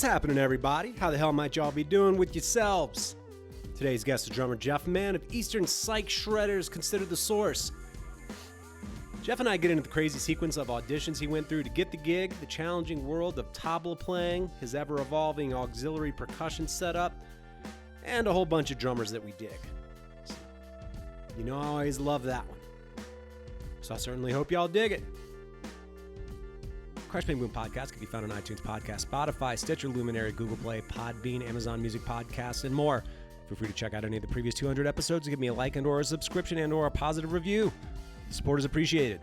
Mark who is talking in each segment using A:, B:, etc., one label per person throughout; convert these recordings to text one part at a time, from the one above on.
A: happening, everybody? How the hell might y'all be doing with yourselves? Today's guest is drummer Jeff Mann of Eastern Psych Shredders, Consider the Source. Jeff and I get into the crazy sequence of auditions he went through to get the gig, the challenging world of tabla playing, his ever-evolving auxiliary percussion setup, and a whole bunch of drummers that we dig. So, you know I always love that one. So I certainly hope y'all dig it. Crash Bang Boom Podcast can be found on iTunes Podcast, Spotify, Stitcher, Luminary, Google Play, Podbean, Amazon Music Podcasts, and more. Feel free to check out any of the previous 200 episodes and give me a like and or a subscription and or a positive review. The support is appreciated.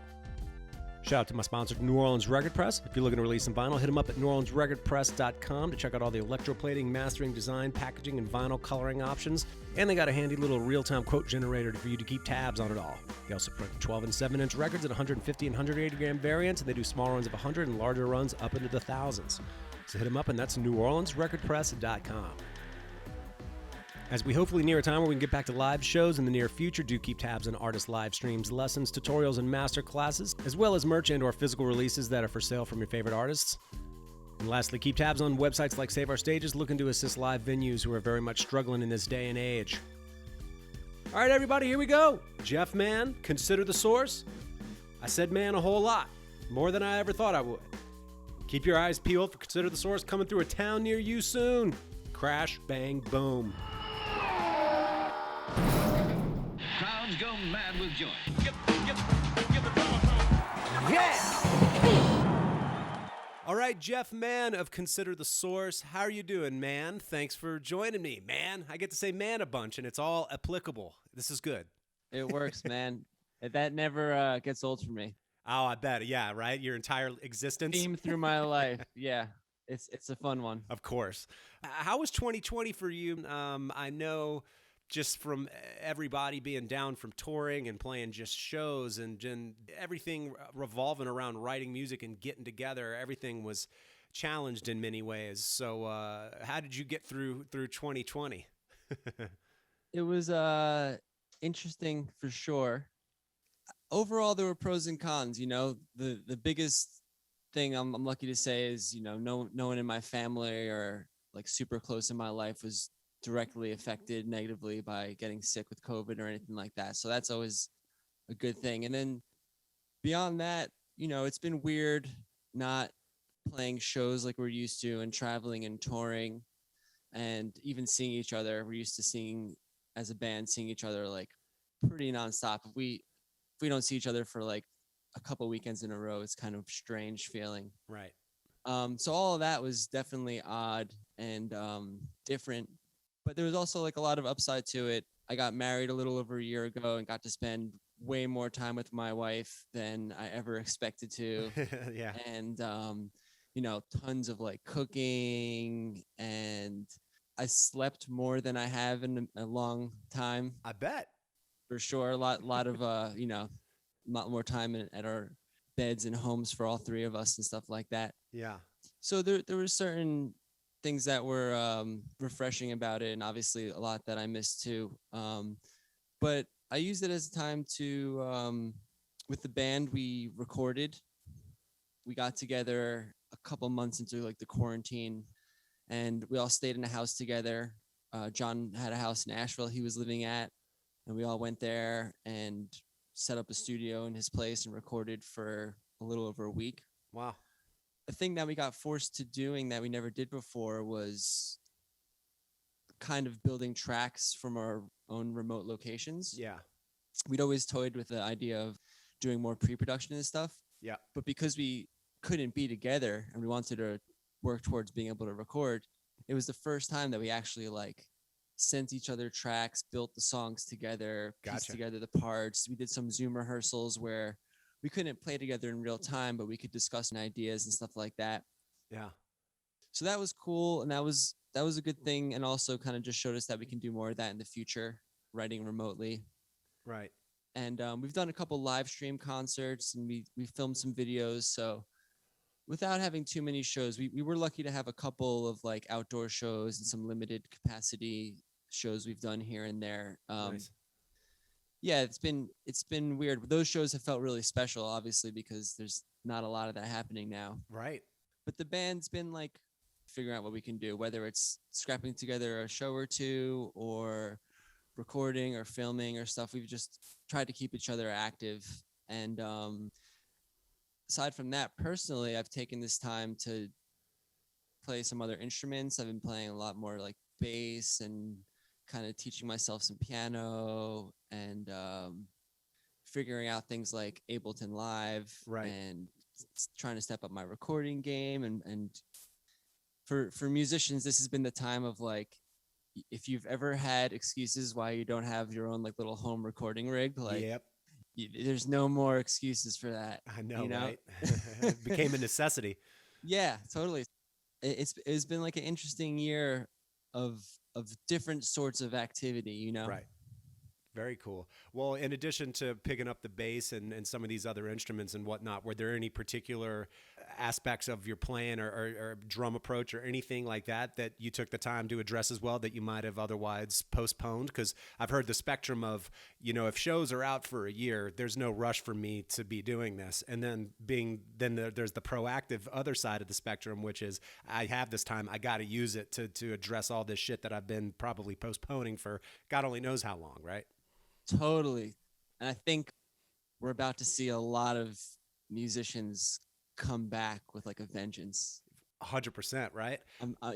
A: Shout out to my sponsor, New Orleans Record Press. If you're looking to release some vinyl, hit them up at neworleansrecordpress.com to check out all the electroplating, mastering, design, packaging, and vinyl coloring options. And they got a handy little real-time quote generator for you to keep tabs on it all. They also print 12 and 7-inch records at 150 and 180 gram variants, and they do small runs of 100 and larger runs up into the thousands. So hit them up, and that's neworleansrecordpress.com. As we hopefully near a time where we can get back to live shows in the near future, do keep tabs on artist live streams, lessons, tutorials, and master classes, as well as merch and or physical releases that are for sale from your favorite artists. And lastly, keep tabs on websites like Save Our Stages, looking to assist live venues who are very much struggling in this day and age. All right, everybody, here we go. Jeff Mann, Consider the Source. I said man a whole lot, more than I ever thought I would. Keep your eyes peeled for Consider the Source coming through a town near you soon. Crash, bang, boom.
B: Crowds go mad with joy.
A: Yeah! All right, Jeff Mann of Consider the Source. How are you doing, man? Thanks for joining me, man. I get to say man a bunch, and it's all applicable. This is good.
C: It works, man. That never gets old for me.
A: Oh, I bet. Yeah, right? Your entire existence?
C: Theme through my life. Yeah, it's a fun one.
A: Of course. How was 2020 for you? I know just from everybody being down from touring and playing just shows and everything revolving around writing music and getting together, everything was challenged in many ways. So how did you get through 2020?
C: It was interesting for sure. Overall, there were pros and cons. You know, the biggest thing I'm lucky to say is, you know, no one in my family or like super close in my life was directly affected negatively by getting sick with COVID or anything like that. So that's always a good thing. And then beyond that, you know, it's been weird not playing shows like we're used to and traveling and touring and even seeing each other. We're used to seeing as a band, seeing each other like pretty nonstop. If we don't see each other for like a couple weekends in a row, it's kind of a strange feeling.
A: Right.
C: So all of that was definitely odd and different. But there was also like a lot of upside to it. I got married a little over a year ago and got to spend way more time with my wife than I ever expected to.
A: Yeah.
C: And, you know, tons of like cooking, and I slept more than I have in a long time.
A: I bet.
C: For sure. A lot of, you know, a lot more time at our beds and homes for all three of us and stuff like that.
A: Yeah.
C: So there were certain things that were refreshing about it, and obviously a lot that I missed too. But I used it as a time to, with the band, we recorded. We got together a couple months into like the quarantine, and we all stayed in a house together. John had a house in Asheville he was living at, and we all went there and set up a studio in his place and recorded for a little over a week.
A: Wow.
C: The thing that we got forced to doing that we never did before was kind of building tracks from our own remote locations.
A: Yeah.
C: We'd always toyed with the idea of doing more pre-production and stuff.
A: Yeah.
C: But because we couldn't be together and we wanted to work towards being able to record, it was the first time that we actually like sent each other tracks, built the songs together, pieced together the parts. We did some Zoom rehearsals where we couldn't play together in real time, but we could discuss ideas and stuff like that.
A: Yeah.
C: So that was cool. And that was a good thing. And also kind of just showed us that we can do more of that in the future, writing remotely.
A: Right.
C: And we've done a couple live stream concerts, and we filmed some videos. So without having too many shows, we were lucky to have a couple of like outdoor shows and some limited capacity shows we've done here and there.
A: Nice.
C: Yeah, it's been weird. Those shows have felt really special, obviously, because there's not a lot of that happening now.
A: Right.
C: But the band's been like figuring out what we can do, whether it's scrapping together a show or two or recording or filming or stuff. We've just tried to keep each other active. And aside from that, personally, I've taken this time to play some other instruments. I've been playing a lot more like bass and kind of teaching myself some piano and figuring out things like Ableton Live,
A: Right.
C: and trying to step up my recording game. And for musicians, this has been the time of like, if you've ever had excuses why you don't have your own like little home recording rig, like
A: Yep.
C: There's no more excuses for that.
A: I know,
C: you know?
A: right? It became a necessity.
C: Yeah, totally. It's been like an interesting year of different sorts of activity, you know?
A: Right. Very cool. Well, in addition to picking up the bass and some of these other instruments and whatnot, were there any particular aspects of your playing or drum approach or anything like that that you took the time to address as well that you might have otherwise postponed? Because I've heard the spectrum of, if shows are out for a year, there's no rush for me to be doing this. And then there's the proactive other side of the spectrum, which is I have this time, I got to use it to address all this shit that I've been probably postponing for God only knows how long, right?
C: Totally. And I think we're about to see a lot of musicians come back with like a vengeance.
A: 100%, right?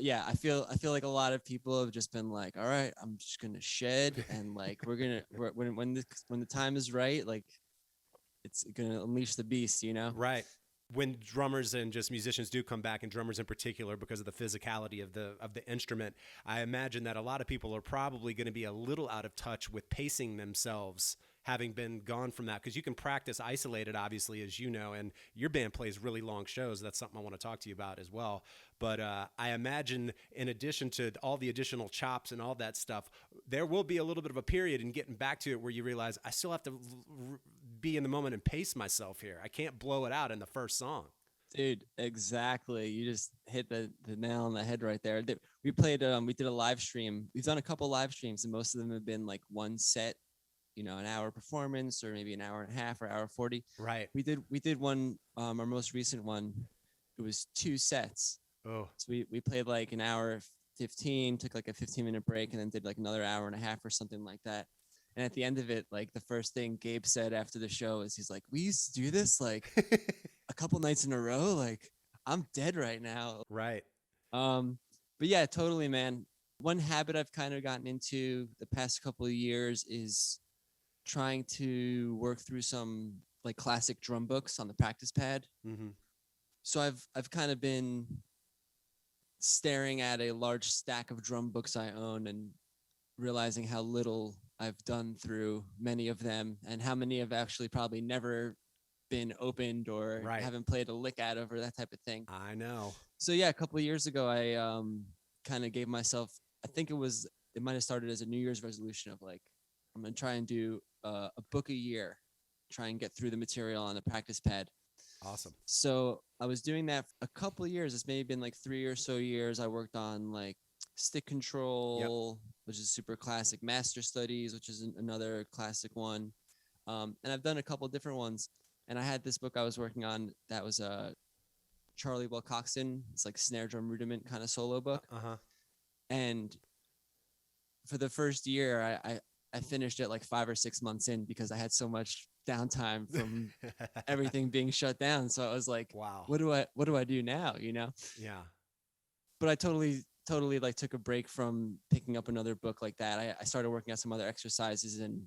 C: Yeah, I feel like a lot of people have just been like, all right, I'm just gonna shed, and like when the time is right, like it's gonna unleash the beast,
A: Right. When drummers and just musicians do come back, and drummers in particular, because of the physicality of the instrument, I imagine that a lot of people are probably going to be a little out of touch with pacing themselves, having been gone from that. Because you can practice isolated, obviously, as you know, and your band plays really long shows. That's something I want to talk to you about as well. But I imagine, in addition to all the additional chops and all that stuff, there will be a little bit of a period in getting back to it where you realize I still have to be in the moment and pace myself here. I can't blow it out in the first song.
C: Dude, exactly. You just hit the nail on the head right there. We played, we did a live stream. We've done a couple live streams, and most of them have been like one set, an hour performance, or maybe an hour and a half or hour 40.
A: Right.
C: We did one, our most recent one. It was 2 sets.
A: Oh.
C: So we played like an hour 15, took like a 15-minute break, and then did like another hour and a half or something like that. And at the end of it, like the first thing Gabe said after the show is he's like, we used to do this like a couple nights in a row. Like, I'm dead right now.
A: Right.
C: But yeah, totally, man. One habit I've kind of gotten into the past couple of years is trying to work through some like classic drum books on the practice pad.
A: Mm-hmm.
C: So I've kind of been staring at a large stack of drum books I own and realizing how little I've done through many of them, and how many have actually probably never been opened or
A: Right.
C: haven't played a lick out of, or that type of thing.
A: I know.
C: So yeah, a couple of years ago, I kind of gave myself, I think it might have started as a New Year's resolution of like, I'm going to try and do a book a year, try and get through the material on the practice pad.
A: Awesome.
C: So I was doing that for a couple of years. It's maybe been like 3 or so years. I worked on like stick control, which is super classic, master studies, which is another classic one. And I've done a couple different ones. And I had this book I was working on that was Charlie Wilcoxon. It's like snare drum rudiment kind of solo book.
A: Uh-huh.
C: And for the first year, I finished it like 5 or 6 months in because I had so much downtime from everything being shut down. So I was like,
A: wow,
C: what do I do now?
A: Yeah.
C: But I totally like took a break from picking up another book like that. I started working on some other exercises, and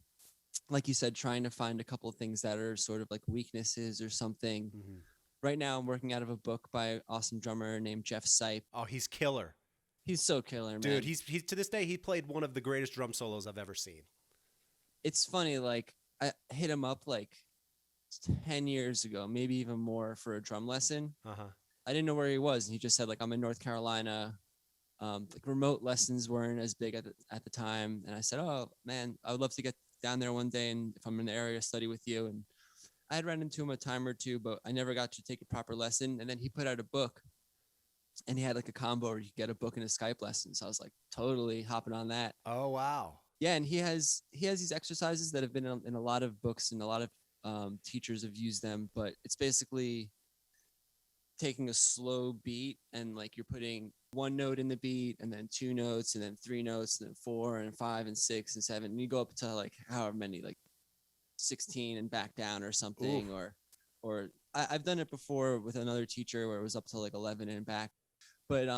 C: like you said, trying to find a couple of things that are sort of like weaknesses or something.
A: Mm-hmm.
C: Right now I'm working out of a book by an awesome drummer named Jeff Sipe.
A: Oh, he's killer.
C: He's so killer, man.
A: Dude, he's to this day, he played one of the greatest drum solos I've ever seen.
C: It's funny, like I hit him up like 10 years ago, maybe even more, for a drum lesson.
A: Uh-huh.
C: I didn't know where he was, and he just said like, I'm in North Carolina. Like remote lessons weren't as big at the time, and I said, oh man, I would love to get down there one day, and if I'm in the area, study with you. And I had run into him a time or two, but I never got to take a proper lesson. And then he put out a book, and he had like a combo where you could get a book and a Skype lesson. So I was like totally hopping on that.
A: Oh wow.
C: Yeah, and he has these exercises that have been in a lot of books, and a lot of teachers have used them. But it's basically taking a slow beat, and like you're putting one note in the beat and then two notes and then three notes and then four and five and six and seven. And you go up to like however many, like 16 and back down or something.
A: Oof.
C: Or I've done it before with another teacher where it was up to like 11 and back. But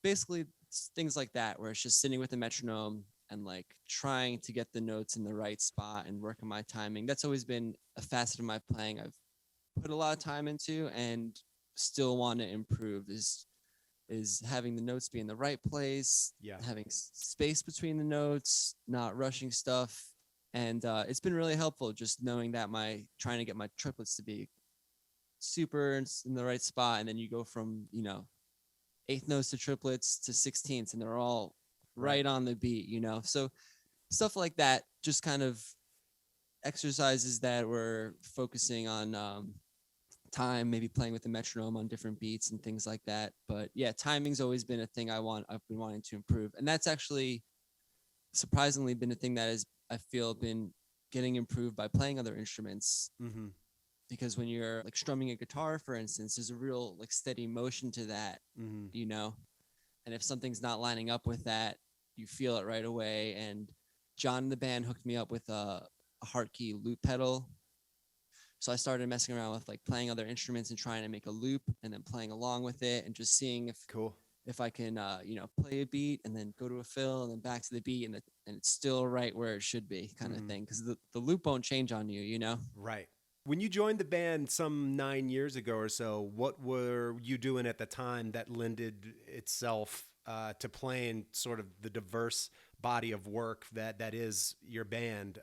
C: basically things like that, where it's just sitting with the metronome and like trying to get the notes in the right spot and working my timing. That's always been a facet of my playing I've put a lot of time into and still want to improve, is having the notes be in the right place, having space between the notes, not rushing stuff. And it's been really helpful just knowing that trying to get my triplets to be super in the right spot. And then you go from, eighth notes to triplets to 16ths, and they're all right on the beat, So stuff like that, just kind of exercises that we're focusing on time, maybe playing with the metronome on different beats and things like that. But yeah, timing's always been a thing I've been wanting to improve. And that's actually surprisingly been a thing that I feel been getting improved by playing other instruments.
A: Mm-hmm.
C: Because when you're like strumming a guitar, for instance, there's a real like steady motion to that, and if something's not lining up with that, you feel it right away. And John in the band hooked me up with a Hartke loop pedal. So I started messing around with like playing other instruments and trying to make a loop and then playing along with it and just seeing if I can, play a beat and then go to a fill and then back to the beat and it's still right where it should be, kind of thing. Because the loop won't change on you,
A: Right. When you joined the band some 9 years ago or so, what were you doing at the time that lended itself to playing sort of the diverse body of work that is your band?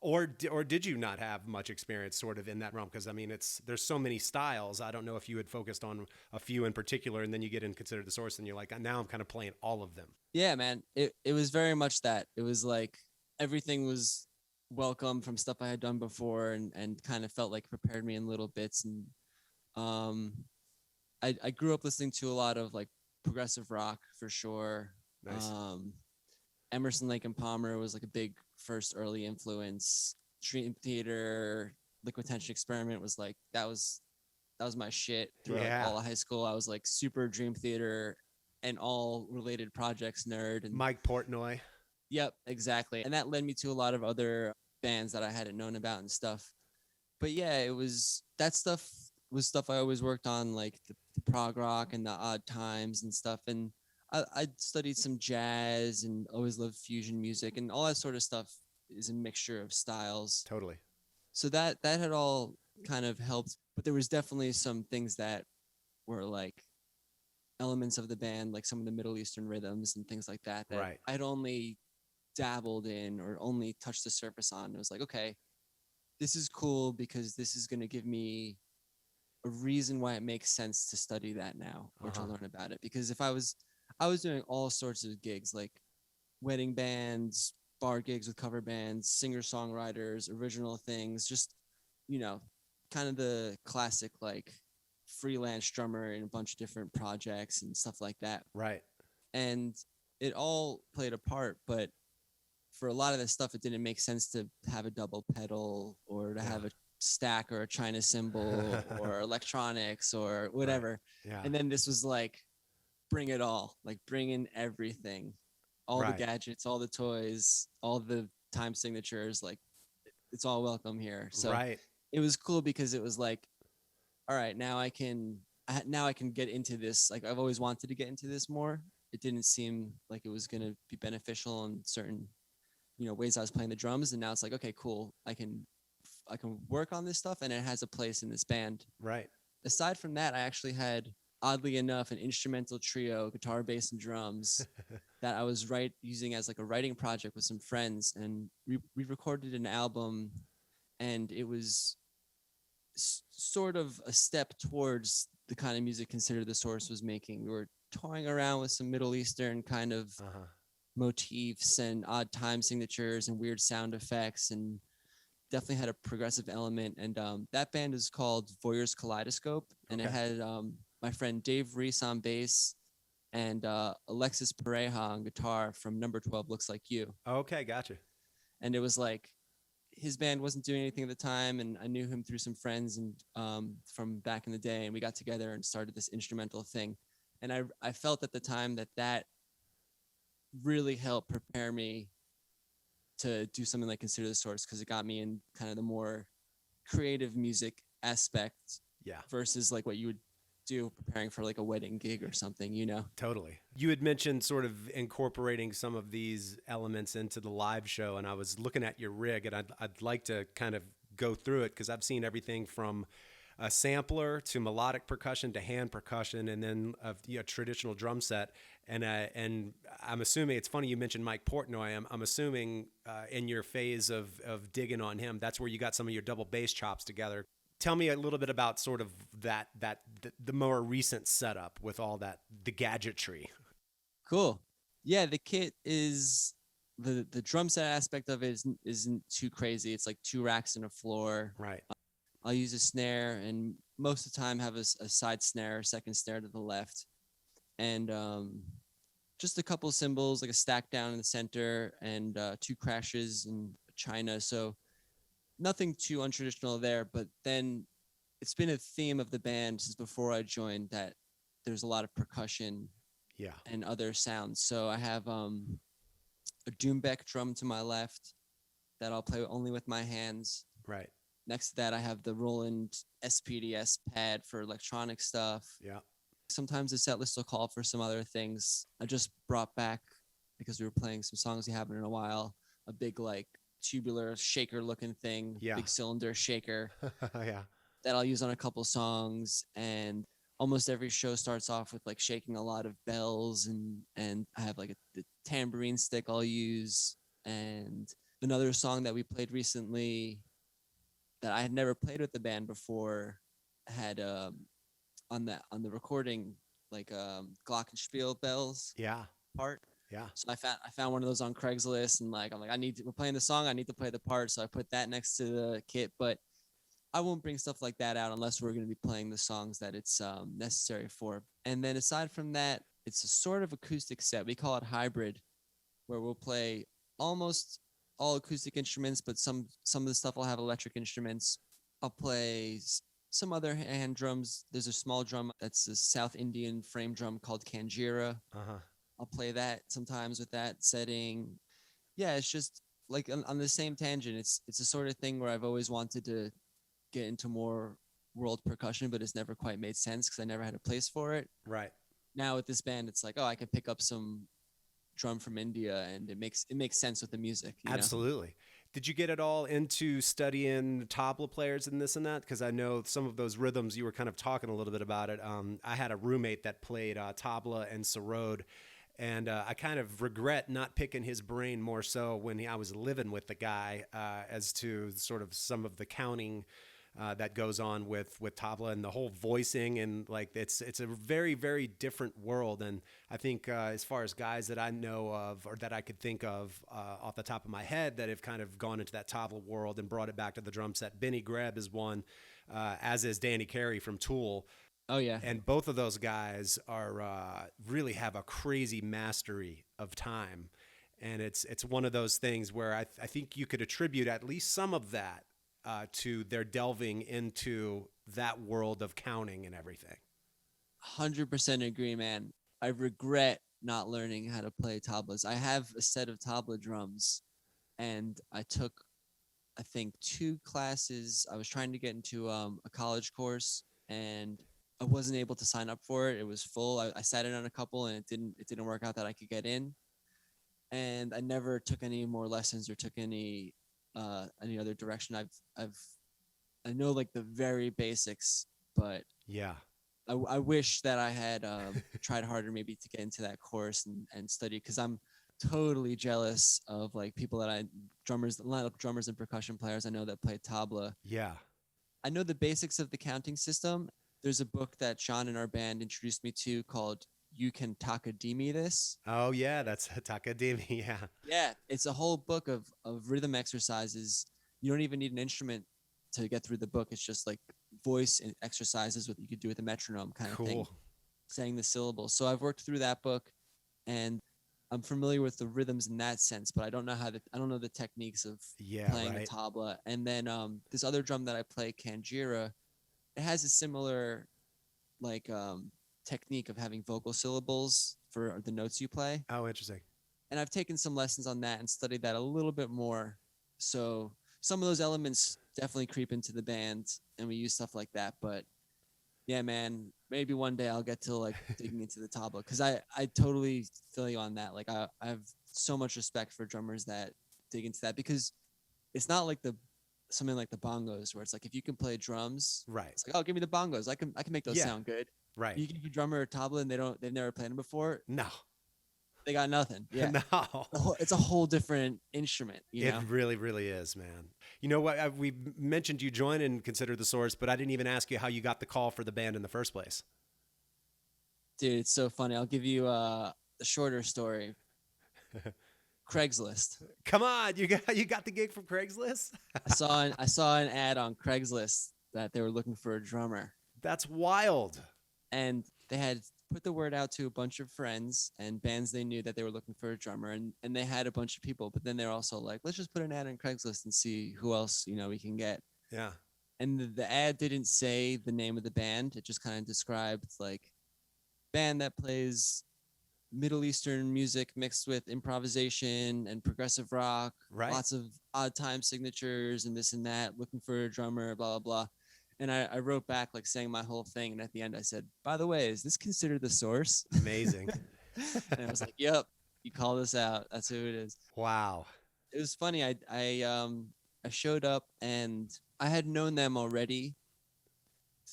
A: Or did you not have much experience sort of in that realm? Because I mean, there's so many styles. I don't know if you had focused on a few in particular, and then you get in Consider the Source, and you're like, now I'm kind of playing all of them.
C: Yeah, man. It was very much that. It was like everything was welcome from stuff I had done before, and kind of felt like prepared me in little bits. And I grew up listening to a lot of like progressive rock for sure.
A: Nice.
C: Emerson, Lake and Palmer was like a big first early influence. Dream Theater, Liquid Tension Experiment was like that was my shit throughout all of high school. I was like super Dream Theater and all related projects nerd. And
A: Mike Portnoy.
C: Yep, exactly. And that led me to a lot of other bands that I hadn't known about and stuff. But yeah, that stuff was stuff I always worked on, like the prog rock and the odd times and stuff. And I studied some jazz and always loved fusion music, and all that sort of stuff is a mixture of styles.
A: Totally.
C: So that had all kind of helped, but there was definitely some things that were like elements of the band, like some of the Middle Eastern rhythms and things like that
A: Right.
C: I'd only dabbled in or only touched the surface on. It was like, okay, this is cool because this is going to give me a reason why it makes sense to study that now or to learn about it. Because if I was doing all sorts of gigs, like wedding bands, bar gigs with cover bands, singer-songwriters, original things, just, kind of the classic, like freelance drummer in a bunch of different projects and stuff like that.
A: Right.
C: And it all played a part, but for a lot of this stuff, it didn't make sense to have a double pedal or to have a stack or a China cymbal or electronics or whatever. Right.
A: Yeah.
C: And then this was like, bring it all, like bring in everything, all the gadgets, all the toys, all the time signatures, like it's all welcome here. So it was cool because it was like, all right, now I can get into this. Like I've always wanted to get into this more. It didn't seem like it was going to be beneficial in certain, ways I was playing the drums. And now it's like, okay, cool. I can work on this stuff and it has a place in this band.
A: Right.
C: Aside from that, I actually had, oddly enough, an instrumental trio, guitar, bass, and drums that I was using as like a writing project with some friends. And we recorded an album, and it was sort of a step towards the kind of music Consider the Source was making. We were toying around with some Middle Eastern kind of motifs and odd time signatures and weird sound effects, and definitely had a progressive element. And that band is called Voyeur's Kaleidoscope, and it had my friend Dave Reese on bass and Alexis Pareja on guitar from Number 12 Looks Like You.
A: Okay, gotcha.
C: And it was like, his band wasn't doing anything at the time, and I knew him through some friends and from back in the day, and we got together and started this instrumental thing. And I felt at the time that really helped prepare me to do something like Consider the Source, because it got me in kind of the more creative music aspect
A: Yeah.
C: versus like what you would do preparing for like a wedding gig or something, you know?
A: Totally. You had mentioned sort of incorporating some of these elements into the live show, and I was looking at your rig, and I'd like to kind of go through it because I've seen everything from a sampler to melodic percussion to hand percussion, and then a traditional drum set. And I'm assuming, it's funny you mentioned Mike Portnoy. I'm assuming in your phase of digging on him, that's where you got some of your double bass chops together. Tell me a little bit about sort of the more recent setup with all that, the gadgetry.
C: Cool. Yeah, the kit is the drum set aspect of it isn't too crazy. It's like 2 racks and a floor.
A: Right.
C: I'll use a snare, and most of the time have a side snare, second snare to the left, and just a couple of cymbals, like a stack down in the center, and 2 crashes and China. So nothing too untraditional there. But then it's been a theme of the band since before I joined that there's a lot of percussion
A: Yeah.
C: and other sounds. So I have a Doombeck drum to my left that I'll play only with my hands.
A: Right.
C: Next to that, I have the Roland SPDS pad for electronic stuff.
A: Yeah.
C: Sometimes the set list will call for some other things. I just brought back, because we were playing some songs we haven't in a while, a big like tubular shaker looking thing,
A: Yeah.
C: big cylinder shaker
A: Yeah.
C: that I'll use on a couple songs. And almost every show starts off with like shaking a lot of bells, and I have like the tambourine stick I'll use. And another song that we played recently that I had never played with the band before had on the recording like glockenspiel bells
A: Yeah.
C: part.
A: Yeah.
C: So I found one of those on Craigslist, and like I'm like we're playing the song, I need to play the part, so I put that next to the kit. But I won't bring stuff like that out unless we're going to be playing the songs that it's necessary for. And then aside from that, it's a sort of acoustic set. We call it hybrid, where we'll play almost all acoustic instruments, but some of the stuff will have electric instruments. I'll play some other hand drums. There's a small drum that's a South Indian frame drum called Kanjira.
A: Uh-huh.
C: I'll play that sometimes with that setting. Yeah, it's just like on the same tangent. It's a sort of thing where I've always wanted to get into more world percussion, but it's never quite made sense because I never had a place for it.
A: Right.
C: Now with this band, it's like, oh, I can pick up some drum from India, and it makes sense with the music.
A: Absolutely. Did you get it all into studying tabla players and this and that? Because I know some of those rhythms, you were kind of talking a little bit about it. I had a roommate that played tabla and sarod, and I kind of regret not picking his brain more so when I was living with the guy as to sort of some of the counting that goes on with tabla and the whole voicing, and like it's a very, very different world. And I think as far as guys that I know of or that I could think of off the top of my head that have kind of gone into that tabla world and brought it back to the drum set, Benny Greb is one, as is Danny Carey from Tool.
C: Oh yeah.
A: And both of those guys are really have a crazy mastery of time, and it's one of those things where I think you could attribute at least some of that to their delving into that world of counting and everything.
C: 100% agree, man. I regret not learning how to play tablas. I have a set of tabla drums, and I took, I think, 2 classes. I was trying to get into a college course, and I wasn't able to sign up for it. It was full. I sat in on a couple, and it didn't work out that I could get in. And I never took any more lessons or took any other direction. I know like the very basics, but
A: Yeah.
C: I wish that I had tried harder maybe to get into that course and study, because I'm totally jealous of like people that drummers, a lot of drummers and percussion players I know that play tabla.
A: Yeah.
C: I know the basics of the counting system. There's a book that Sean in our band introduced me to called You Can Takadimi This.
A: Oh yeah, that's Takadimi. Yeah.
C: Yeah, it's a whole book of rhythm exercises. You don't even need an instrument to get through the book. It's just like voice and exercises, what you could do with a metronome kind of thing, saying the syllables. So I've worked through that book, and I'm familiar with the rhythms in that sense, but I don't know I don't know the techniques of playing a tabla. And then this other drum that I play, Kanjira, it has a similar like technique of having vocal syllables for the notes you play.
A: Oh, interesting.
C: And I've taken some lessons on that and studied that a little bit more. So some of those elements definitely creep into the band, and we use stuff like that. But yeah, man, maybe one day I'll get to like digging into the tabla, because I totally feel you on that. Like I have so much respect for drummers that dig into that, because it's not like something like the bongos where it's like if you can play drums,
A: Right.
C: it's like, oh, give me the bongos. I can make those
A: Yeah.
C: sound good.
A: Right.
C: You give a drummer a tabla and they've never played them before.
A: No.
C: They got nothing. Yeah.
A: No.
C: It's a whole different instrument,
A: It really, really is, man. You know what? We mentioned you joined and Consider the Source, but I didn't even ask you how you got the call for the band in the first place.
C: Dude, it's so funny. I'll give you a shorter story. Craigslist.
A: Come on, you got the gig from Craigslist?
C: I saw an ad on Craigslist that they were looking for a drummer,
A: That's wild.
C: and they had put the word out to a bunch of friends and bands they knew that they were looking for a drummer, and they had a bunch of people, but then they're also like, let's just put an ad on Craigslist and see who else we can get.
A: Yeah.
C: And the ad didn't say the name of the band. It just kind of described like band that plays Middle Eastern music mixed with improvisation and progressive rock,
A: Right.
C: lots of odd time signatures and this and that, looking for a drummer, blah, blah, blah. And I wrote back like saying my whole thing. And at the end I said, by the way, is this considered the source?
A: Amazing.
C: And I was like, yep, you called us out. That's who it is.
A: Wow.
C: It was funny. I showed up and I had known them already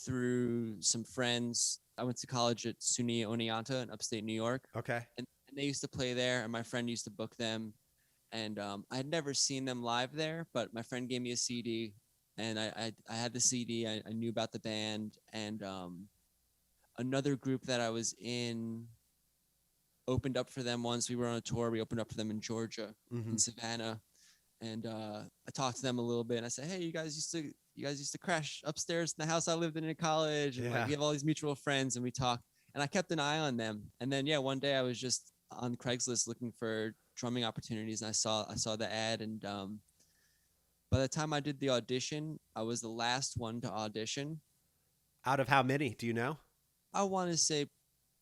C: through some friends. I went to college at SUNY Oneonta in upstate New York.
A: Okay.
C: And they used to play there, and my friend used to book them. And I had never seen them live there, but my friend gave me a CD, and I had the CD. I knew about the band, and another group that I was in opened up for them once. We were on a tour. We opened up for them in Georgia, in Savannah, and I talked to them a little bit. And I said, "Hey, you guys used to crash upstairs in the house I lived in college, and like, we have all these mutual friends." And we talked, and I kept an eye on them. And then one day I was just on Craigslist looking for drumming opportunities, and I saw the ad, and by the time I did the audition, I was the last one to audition.
A: Out of how many? Do you know?
C: I want to say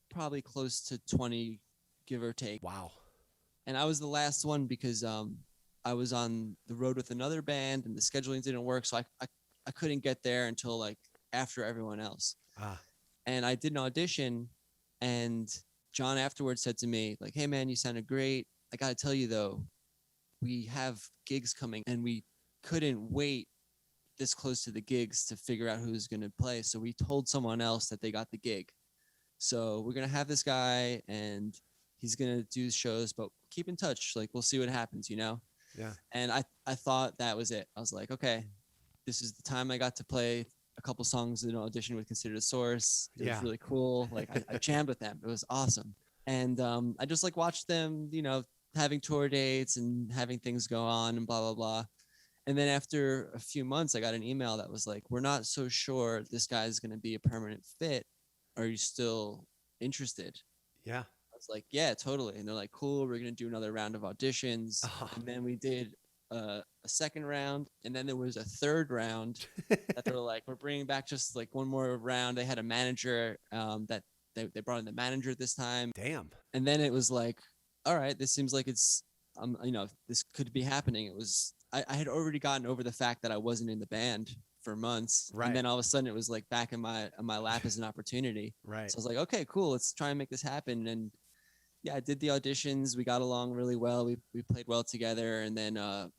C: probably close to 20, give or take.
A: Wow.
C: And I was the last one because I was on the road with another band, and the scheduling didn't work, so I couldn't get there until like after everyone else. And I did an audition, and John afterwards said to me, like, "Hey man, you sounded great. I got to tell you though, we have gigs coming, and we couldn't wait this close to the gigs to figure out who's going to play. So we told someone else that they got the gig. So we're going to have this guy, and he's going to do shows, but keep in touch. Like, we'll see what happens,
A: Yeah.
C: And I thought that was it. I was like, okay, this is the time I got to play a couple songs in an audition with Consider the Source. It was really cool. Like I jammed with them. It was awesome. And I just like watched them, having tour dates and having things go on and blah, blah, blah. And then after a few months, I got an email that was like, "We're not so sure this guy is going to be a permanent fit. Are you still interested?"
A: Yeah.
C: I was like, "Yeah, totally." And they're like, "Cool, we're going to do another round of auditions." And then we did a second round, and then there was a third round that they were like, "We're bringing back just like one more round." They had a manager that they brought in the manager this time.
A: Damn.
C: And then it was like, all right, this seems like it's this could be happening. It was I had already gotten over the fact that I wasn't in the band for months.
A: Right.
C: And then all of a sudden it was like back in my lap as an opportunity.
A: Right.
C: So I was like, okay, cool, let's try and make this happen. And yeah, I did the auditions. We got along really well. We played well together. And then a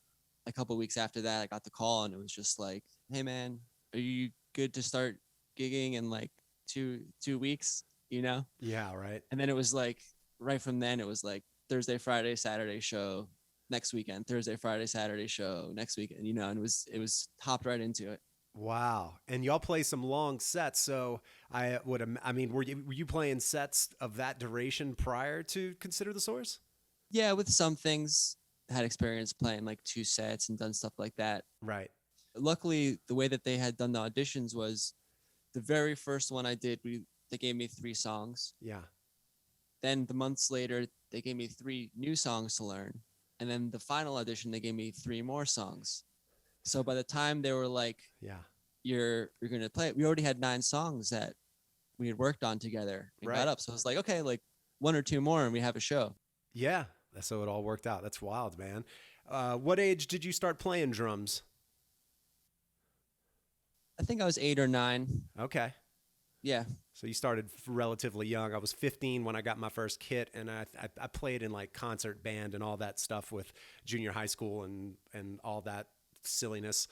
C: couple of weeks after that, I got the call, and it was just like, "Hey man, are you good to start gigging in like two weeks?"
A: Yeah. Right.
C: And then it was like, right from then it was like Thursday, Friday, Saturday show next weekend, Thursday, Friday, Saturday show next weekend, and it was hopped right into it.
A: Wow. And y'all play some long sets. So were you playing sets of that duration prior to Consider the Source?
C: Yeah, with some things. I had experience playing like 2 sets and done stuff like that.
A: Right.
C: Luckily, the way that they had done the auditions was the very first one I did, they gave me 3 songs.
A: Yeah.
C: Then the months later, they gave me 3 new songs to learn. And then the final audition, they gave me 3 more songs. So by the time they were like,
A: "Yeah,
C: you're going to play it," we already had 9 songs that we had worked on together and
A: Right.
C: got up. So I was like, okay, like 1 or 2 more and we have a show.
A: Yeah. So it all worked out. That's wild, man. What age did you start playing drums?
C: I think I was 8 or 9.
A: Okay.
C: Yeah.
A: So you started relatively young. I was 15 when I got my first kit, and I played in like concert band and all that stuff with junior high school and all that silliness.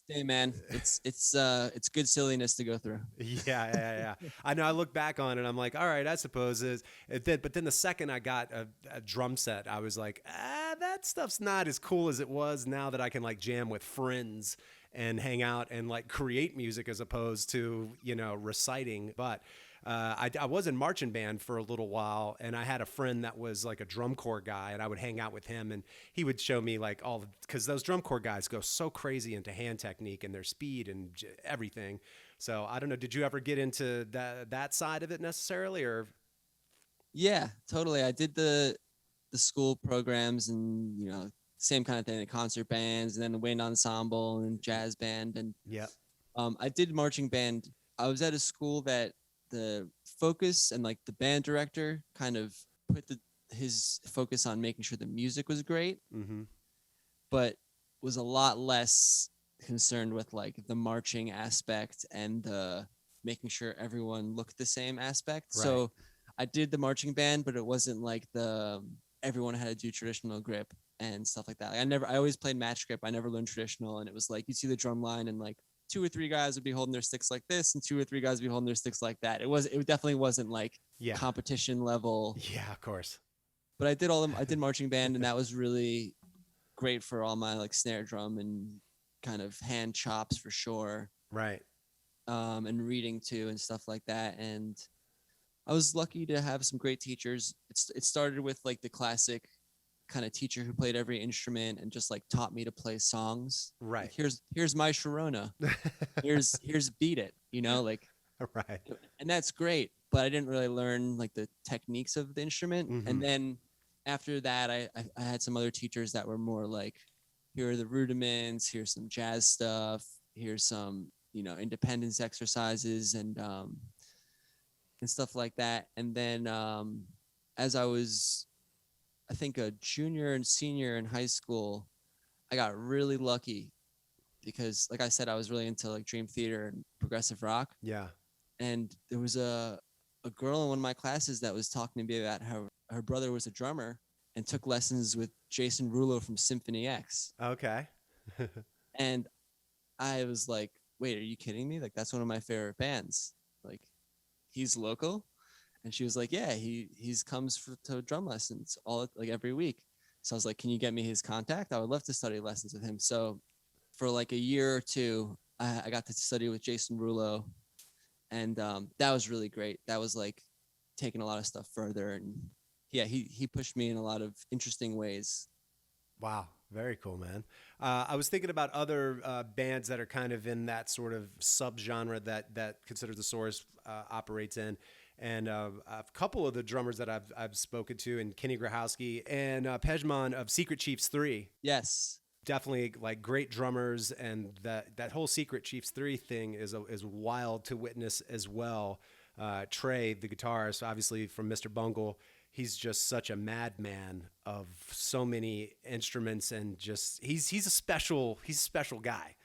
C: Hey man, it's good silliness to go through.
A: Yeah. I know. I look back on it, I'm like, all right, I suppose but then the second I got a drum set, I was like, that stuff's not as cool as it was now that I can like jam with friends and hang out and like create music as opposed to, reciting. But I was in marching band for a little while, and I had a friend that was like a drum corps guy, and I would hang out with him, and he would show me like because those drum corps guys go so crazy into hand technique and their speed and everything. So I don't know, did you ever get into that side of it necessarily, or?
C: Yeah, totally. I did the school programs and, same kind of thing, the concert bands and then the wind ensemble and jazz band. And
A: Yeah.
C: I did marching band. I was at a school that the focus and like the band director kind of put his focus on making sure the music was great, but was a lot less concerned with like the marching aspect and the making sure everyone looked the same aspect.
A: Right.
C: So I did the marching band, but it wasn't like everyone had to do traditional grip and stuff like that. Like I always played match grip. I never learned traditional. And it was like, you see the drum line and like 2 or 3 guys would be holding their sticks like this and 2 or 3 guys would be holding their sticks like that. It definitely wasn't like competition level.
A: Yeah, of course.
C: But I did marching band, and that was really great for all my like snare drum and kind of hand chops for sure.
A: Right.
C: And reading too and stuff like that. And I was lucky to have some great teachers. It started with like the classic kind of teacher who played every instrument and just like taught me to play songs.
A: Right.
C: Like, here's my Sharona. here's Beat It, like.
A: Right.
C: And that's great, but I didn't really learn like the techniques of the instrument. And then after that, I had some other teachers that were more like, here are the rudiments, here's some jazz stuff, here's some, independence exercises and stuff like that. And then as I was, I think, a junior and senior in high school, I got really lucky because, like I said, I was really into like dream theater and progressive rock.
A: Yeah.
C: And there was a girl in one of my classes that was talking to me about how her brother was a drummer and took lessons with Jason Rulo from Symphony X.
A: Okay.
C: And I was like, wait, are you kidding me? Like, that's one of my favorite bands. Like, he's local. And she was like, yeah, he's comes to drum lessons every week. So I was like, can you get me his contact? I would love to study lessons with him. So for like a year or two, I got to study with Jason Rulo. And that was really great. That was like taking a lot of stuff further. And yeah, he pushed me in a lot of interesting ways.
A: Wow. Very cool, man. I was thinking about other bands that are kind of in that sort of subgenre that Consider the Source operates in. And a couple of the drummers that I've spoken to, and Kenny Grochowski and Pejman of Secret Chiefs 3.
C: Yes.
A: Definitely like great drummers, and that whole Secret Chiefs 3 thing is wild to witness as well. Trey, the guitarist, obviously from Mr Bungle, he's just such a madman of so many instruments, and just he's a special guy.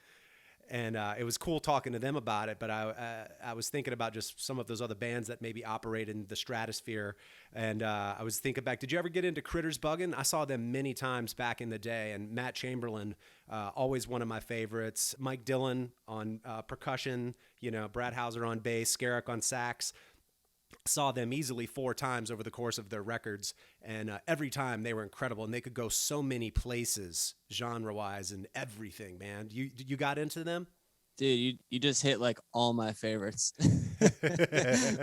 A: And it was cool talking to them about it, but I was thinking about just some of those other bands that maybe operate in the stratosphere. And I was thinking back, did you ever get into Critters Buggin'? I saw them many times back in the day, and Matt Chamberlain, always one of my favorites. Mike Dillon on percussion, Brad Hauser on bass, Skerrick on sax. Saw them easily 4 times over the course of their records, and every time they were incredible, and they could go so many places genre-wise and everything, man. You got into them?
C: Dude, you just hit like all my favorites.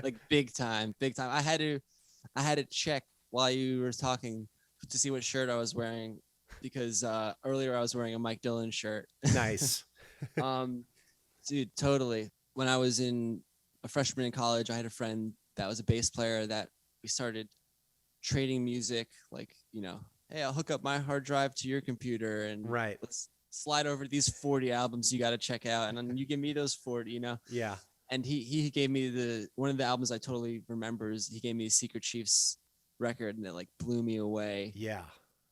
C: Like big time. I had to check while you were talking to see what shirt I was wearing, because earlier I was wearing a Mike Dillon shirt.
A: Nice.
C: Dude, totally. When I was a freshman in college, I had a friend that was a bass player that we started trading music, like, hey, I'll hook up my hard drive to your computer and let's slide over these 40 albums you got to check out. And then you give me those 40,
A: Yeah.
C: And he gave me one of the albums I totally remember is he gave me a Secret Chiefs record, and it like blew me away.
A: Yeah.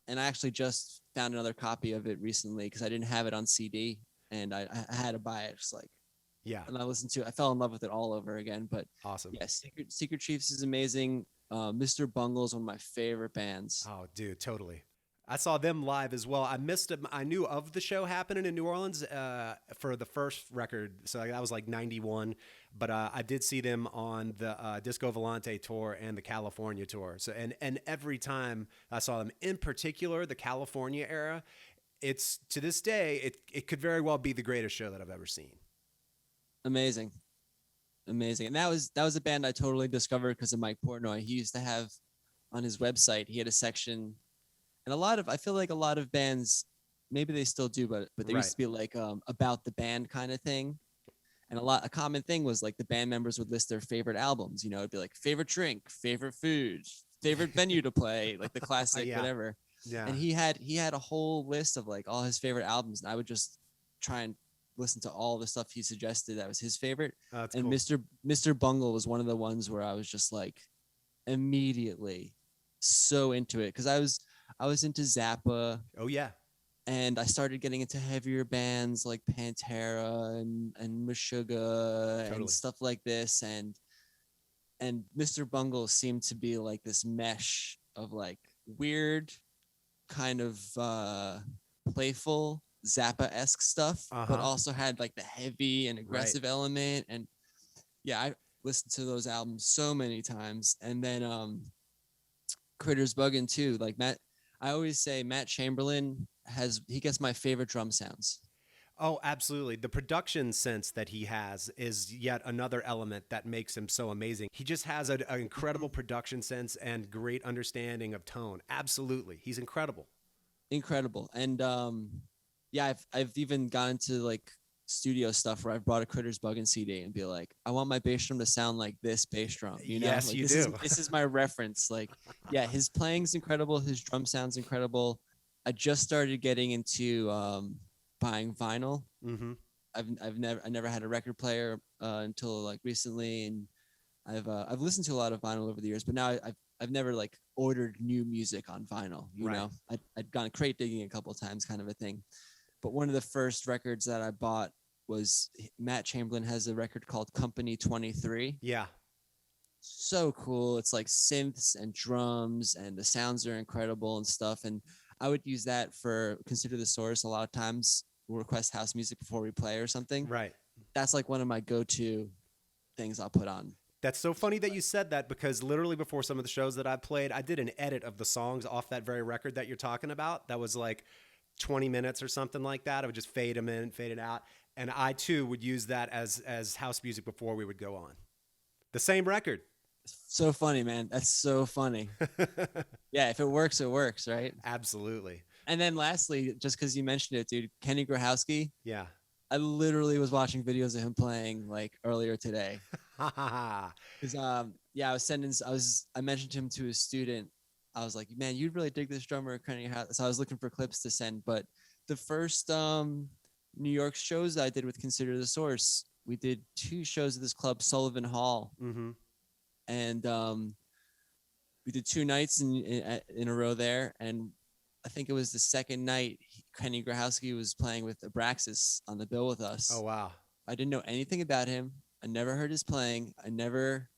C: And I actually just found another copy of it recently because I didn't have it on CD, and I had to buy it. Just like,
A: Yeah.
C: and I listened to it. I fell in love with it all over again. But
A: Awesome.
C: yeah, Secret Chiefs is amazing. Mr Bungle is one of my favorite bands.
A: Oh, dude, totally. I saw them live as well. I missed them. I knew of the show happening in New Orleans for the first record. So that was like 91. But I did see them on the Disco Volante tour and the California tour. So and every time I saw them, in particular, the California era, it's to this day, it could very well be the greatest show that I've ever seen.
C: Amazing. And that was a band I totally discovered because of Mike Portnoy. He used to have on his website, he had a section, and I feel like a lot of bands, maybe they still do, but there used to be like about the band kind of thing. And a common thing was like the band members would list their favorite albums. You know, it'd be like favorite drink, favorite food, favorite venue to play, like the classic, whatever.
A: Yeah.
C: And he had a whole list of like all his favorite albums, and I would just try and listen to all the stuff he suggested that was his favorite.
A: That's
C: and
A: cool.
C: Mr Bungle was one of the ones where I was just like immediately so into it because I was into Zappa.
A: Oh yeah.
C: And I started getting into heavier bands like Pantera and Meshuggah and stuff like this. And Mr. Bungle seemed to be like this mesh of like weird, kind of playful Zappa-esque stuff, but also had like the heavy and aggressive element. And yeah, I listened to those albums so many times. And then Critters Buggin' too. Like I always say Matt Chamberlain he gets my favorite drum sounds.
A: Oh, absolutely. The production sense that he has is yet another element that makes him so amazing. He just has an incredible production sense and great understanding of tone. Absolutely. He's incredible.
C: Incredible. And yeah, I've even gotten to like studio stuff where I've brought a Critters Buggin' CD and be like, I want my bass drum to sound like this bass drum. You know?
A: Yes,
C: like,
A: you
C: do. This is my reference. Like, yeah, his playing's incredible. His drum sound's incredible. I just started getting into buying vinyl.
A: Mm-hmm.
C: I never had a record player until like recently, and I've listened to a lot of vinyl over the years, but now I've never like ordered new music on vinyl. You know, I'd gone crate digging a couple of times, kind of a thing. But one of the first records that I bought was Matt Chamberlain has a record called Company 23.
A: Yeah.
C: So cool. It's like synths and drums, and the sounds are incredible and stuff. And I would use that for Consider the Source. A lot of times we'll request house music before we play or something.
A: Right.
C: That's like one of my go-to things I'll put on.
A: That's so funny that you said that, because literally before some of the shows that I played, I did an edit of the songs off that very record that you're talking about. That was like 20 minutes or something like that. I would just fade them in, fade it out. And I too would use that as house music before we would go on. The same record.
C: So funny, man. That's so funny. Yeah, if it works, right?
A: Absolutely.
C: And then lastly, just because you mentioned it, dude, Kenny Grochowski.
A: Yeah.
C: I literally was watching videos of him playing like earlier today. Because yeah, I mentioned him to a student. I was like, man, you'd really dig this drummer, Kenny Grochowski. So I was looking for clips to send. But the first New York shows I did with Consider the Source, we did 2 shows at this club, Sullivan Hall.
A: Mm-hmm.
C: And we did 2 nights in a row there. And I think it was the second night, Kenny Grochowski was playing with Abraxas on the bill with us.
A: Oh, wow.
C: I didn't know anything about him. I never heard his playing. I never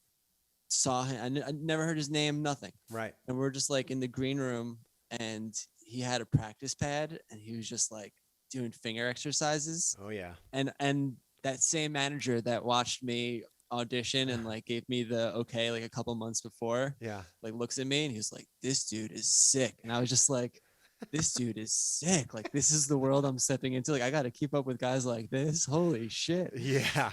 C: saw him. I never heard his name, nothing.
A: Right.
C: And we're just like in the green room, and he had a practice pad, and he was just like doing finger exercises.
A: Oh, yeah.
C: And that same manager that watched me audition and like gave me the okay like a couple months before, like looks at me and he's like, this dude is sick. And I was just like, this dude is sick. Like, this is the world I'm stepping into. Like, I got to keep up with guys like this. Holy shit.
A: Yeah.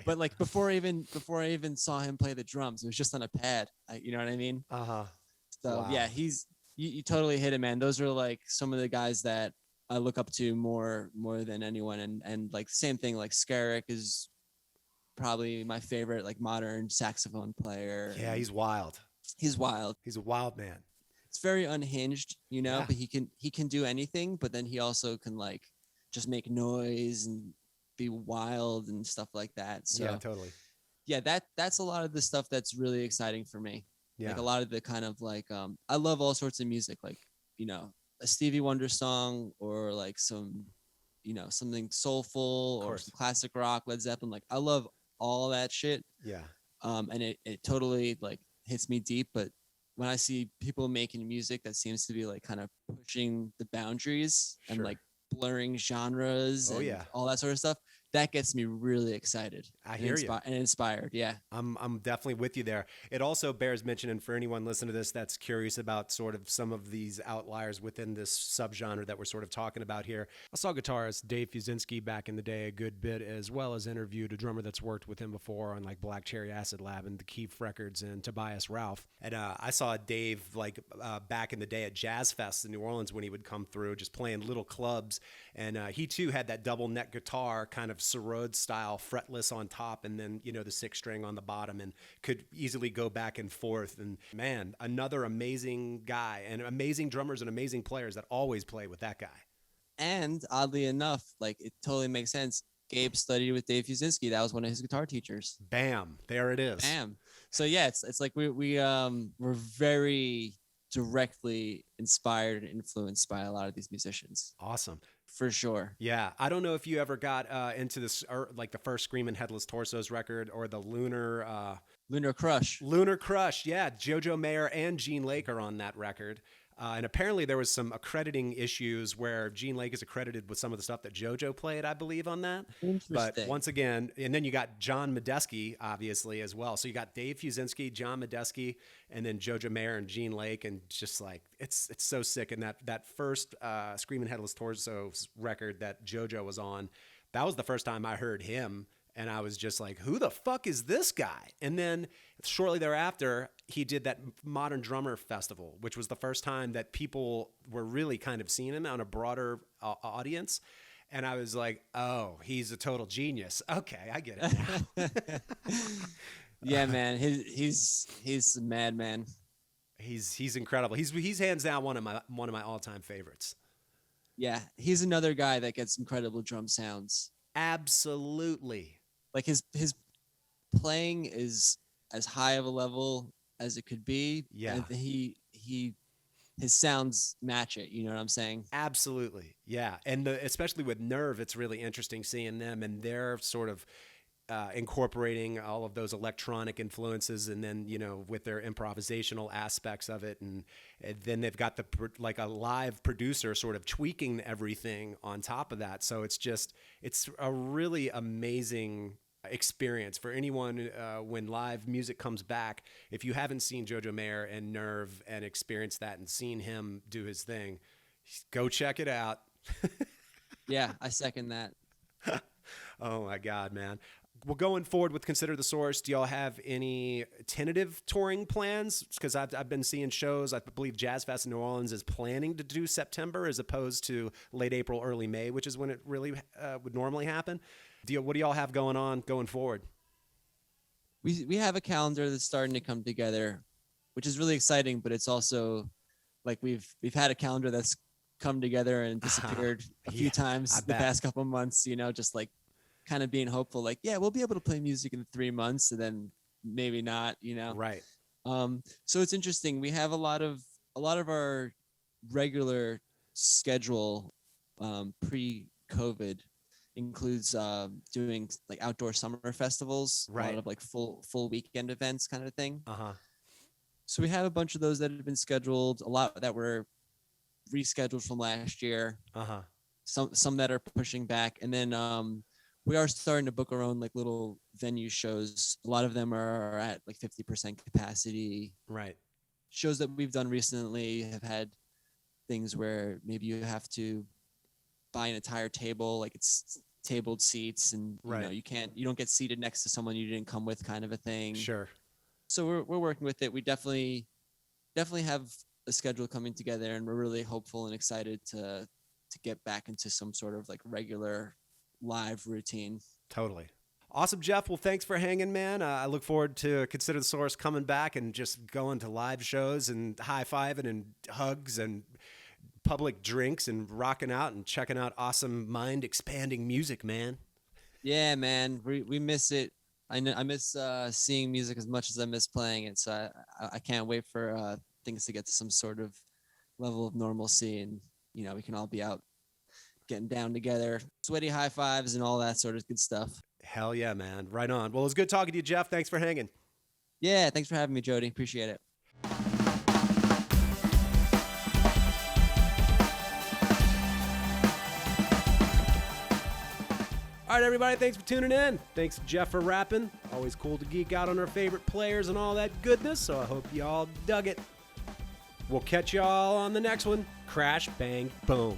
C: But like before I even saw him play the drums, it was just on a pad. You know what I mean? So
A: wow.
C: yeah, you totally hit it, man. Those are like some of the guys that I look up to more than anyone. And like same thing, like Skerrick is probably my favorite like modern saxophone player.
A: Yeah, he's wild.
C: He's wild.
A: He's a wild man.
C: It's very unhinged, you know, but he can do anything, but then he also can like just make noise and be wild and stuff like that. So
A: yeah, totally.
C: yeah, that's a lot of the stuff that's really exciting for me.
A: Yeah.
C: Like a lot of the kind of like I love all sorts of music, like, you know, a Stevie Wonder song or like some, you know, something soulful or some classic rock, Led Zeppelin. Like I love all that shit.
A: Yeah.
C: And it totally like hits me deep. But when I see people making music that seems to be like kind of pushing the boundaries and like blurring genres and all that sort of stuff, that gets me really excited.
A: I hear you.
C: And inspired. Yeah.
A: I'm definitely with you there. It also bears mentioning for anyone listening to this that's curious about sort of some of these outliers within this subgenre that we're sort of talking about here. I saw guitarist Dave Fuzzinski back in the day a good bit, as well as interviewed a drummer that's worked with him before on like Black Cherry Acid Lab and the Keef Records and Tobias Ralph. And I saw Dave like back in the day at Jazz Fest in New Orleans when he would come through just playing little clubs. And he too had that double neck guitar, kind of Sarod style, fretless on top, and then, you know, the 6-string on the bottom, and could easily go back and forth. And man, another amazing guy, and amazing drummers and amazing players that always play with that guy.
C: And oddly enough, like it totally makes sense. Gabe studied with Dave Fuzzinski. That was one of his guitar teachers.
A: Bam, there it is.
C: Bam. So yeah, it's like we're very directly inspired and influenced by a lot of these musicians.
A: Awesome.
C: For sure.
A: Yeah. I don't know if you ever got into this, or like the first Screaming Headless Torsos record or the Lunar
C: Crush.
A: Lunar Crush. Yeah. JoJo Mayer and Gene Lake are on that record. And apparently there was some accrediting issues where Gene Lake is accredited with some of the stuff that JoJo played, I believe, on that. But once again, and then you got John Medeski, obviously, as well. So you got Dave Fuzzinski, John Medeski, and then JoJo Mayer and Gene Lake. And just like, it's so sick. And that first Screaming Headless Torsos record that JoJo was on, that was the first time I heard him. And I was just like, who the fuck is this guy? And then shortly thereafter, he did that Modern Drummer Festival, which was the first time that people were really kind of seeing him on a broader audience. And I was like, oh, he's a total genius. Okay, I get it now.
C: Yeah, man. He's a madman.
A: He's incredible. He's hands down one of my all-time favorites.
C: Yeah, he's another guy that gets incredible drum sounds.
A: Absolutely.
C: Like his playing is as high of a level as it could be.
A: Yeah.
C: And his sounds match it. You know what I'm saying?
A: Absolutely. Yeah. And especially with Nerve, it's really interesting seeing them and their sort of incorporating all of those electronic influences, and then, you know, with their improvisational aspects of it, and then they've got like a live producer sort of tweaking everything on top of that. So it's a really amazing experience for anyone when live music comes back. If you haven't seen JoJo Mayer and Nerve and experienced that and seen him do his thing, go check it out.
C: Yeah, I second that.
A: Oh my God, man. Well, going forward with Consider the Source, do y'all have any tentative touring plans? Because I've been seeing shows. I believe Jazz Fest in New Orleans is planning to do September as opposed to late April, early May, which is when it really would normally happen. What do y'all have going on going forward?
C: We have a calendar that's starting to come together, which is really exciting. But it's also like we've had a calendar that's come together and disappeared a few times the past couple of months. You know, just like kind of being hopeful, like, yeah, we'll be able to play music in 3 months, and then maybe not, you know?
A: Right.
C: So it's interesting. We have a lot of our regular schedule pre-COVID includes doing like outdoor summer festivals,
A: right.
C: A lot of like full weekend events kind of thing.
A: So
C: So we have a bunch of those that have been scheduled, a lot that were rescheduled from last year. Some that are pushing back, and then we are starting to book our own like little venue shows. A lot of them are at like 50% capacity.
A: Right.
C: Shows that we've done recently have had things where maybe you have to buy an entire table, like it's tabled seats, and
A: right.
C: You don't get seated next to someone you didn't come with, kind of a thing.
A: Sure.
C: So we're working with it. We definitely have a schedule coming together, and we're really hopeful and excited to get back into some sort of like regular live routine.
A: Totally. Awesome, Jeff. Well, thanks for hanging, man. I look forward to Consider the Source coming back and just going to live shows and high-fiving and hugs and public drinks and rocking out and checking out awesome mind-expanding music, man.
C: Yeah, man. We miss it. I know I miss seeing music as much as I miss playing it. So I can't wait for things to get to some sort of level of normalcy, and we can all be out getting down together, sweaty high fives and all that sort of good stuff.
A: Hell yeah, man. Right on. Well, it was good talking to you, Jeff. Thanks for hanging.
C: Yeah, thanks for having me, Jody. Appreciate it.
A: All right, everybody, thanks for tuning in. Thanks to Jeff for rapping. Always cool to geek out on our favorite players and all that goodness, so I hope y'all dug it. We'll catch y'all on the next one. Crash, bang, boom.